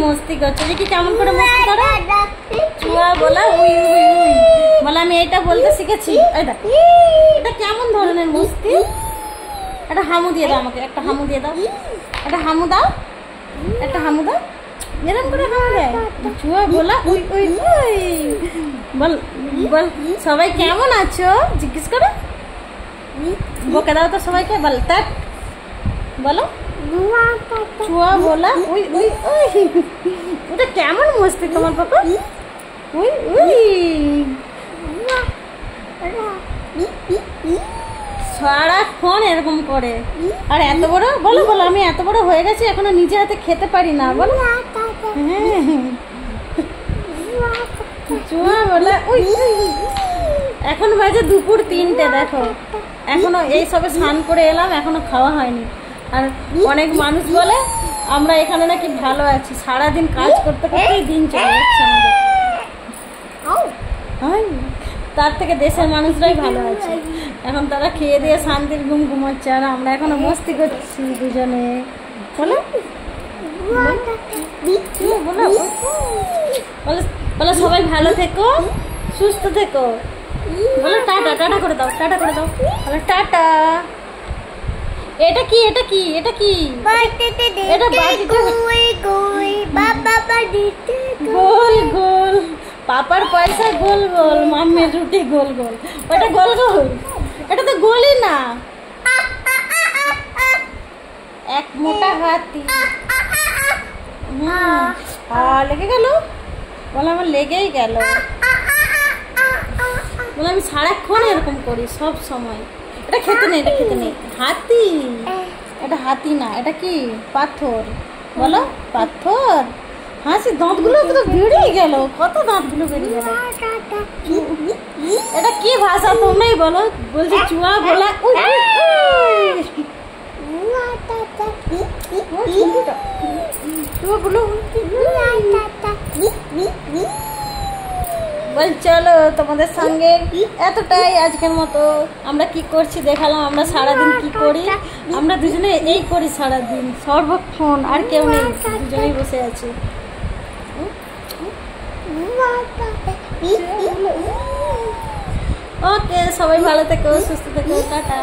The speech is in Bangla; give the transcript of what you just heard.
মস্তি করছে, দেখি কেমন করে মস্তি করে। চুয়া বলা উই উই উই বলে আমি এইটা বলতে শিখেছি। এই দেখ এটা কেমন ধরনের মস্তি। একটা হামু দিয়ে দাও আমাকে, একটা হামু দিয়ে দাও, একটা হামু দাও, একটা হামু দাও। এরকম করে হামু দেয় চুয়া বলা উই উই উই। বল বল সবাই কেমন আছো জিজ্ঞেস করো, বকে দাও তো সবাইকে। বল তাক বলো চুয়া বলা উই উই উই। ওটা কেমন মস্তি তোমার পাপা। উই উই সারাক্ষণ এরকম করে। আর এত বড় বলো বলো আমি এত বড় হয়ে গেছি এখনো নিজে হাতে খেতে পারি না। বলো চুয়া বলা উই উই। এখন বাজে দুপুর 3টে, দেখো এখনো এই সবে স্নান করে এলাম, এখনো খাওয়া হয়নি। আর অনেক মানুষ বলে আমরা এখানে নাকি ভালো আছি, সারাদিন কাজ করতে করতেই দিন চলে যাচ্ছে আমাদের। তার থেকে দেশের মানুষরাই ভালো আছে, এখন তারা খেয়ে দিয়ে শান্তির ঘুম ঘুমাচ্ছে, আর আমরা এখনো মস্তি করছি দুজনে। বলো বলো সবাই ভালো থেকো, সুস্থ থেকো। বলো টাটা, টাটা করে দাও, টাটা করে দাও। বলো টাটা। এটা কি এটা কি এটা কি? এটা গোল গোল, পাপার পয়সা গোল গোল, মাম্মির রুটি গোল গোল। ওটা গোল গোল, এটা তো গোলই না। এক মোটা হাতি লেগে গেল। বলে আমার লেগেই গেল। বলে আমি সারাক্ষণ এরকম করি সব সময়। এটা খেতে নেই, এটা খেতে নেই। হাতি, এটা হাতি না, এটা কি পাথর। বলো পাথর। হাসি দাঁতগুলো তো বেরিয়ে গেল, কত দাঁতগুলো বেরিয়ে গেল। এটা কি ভাষা তোমরাই বলো। বলছি চুয়া বলা উই বল। চলো তোমাদের সঙ্গে এতটাই আজকের মতো। আমরা কি করছি দেখালাম, আমরা সারাদিন কি করি। আমরা দুজনে এই করি সারাদিন সর্বক্ষণ, আর কেউ নেই, দুজনেই বসে আছি। ওকে সবাই ভালো থেকো, সুস্থ থেকো, টাটা।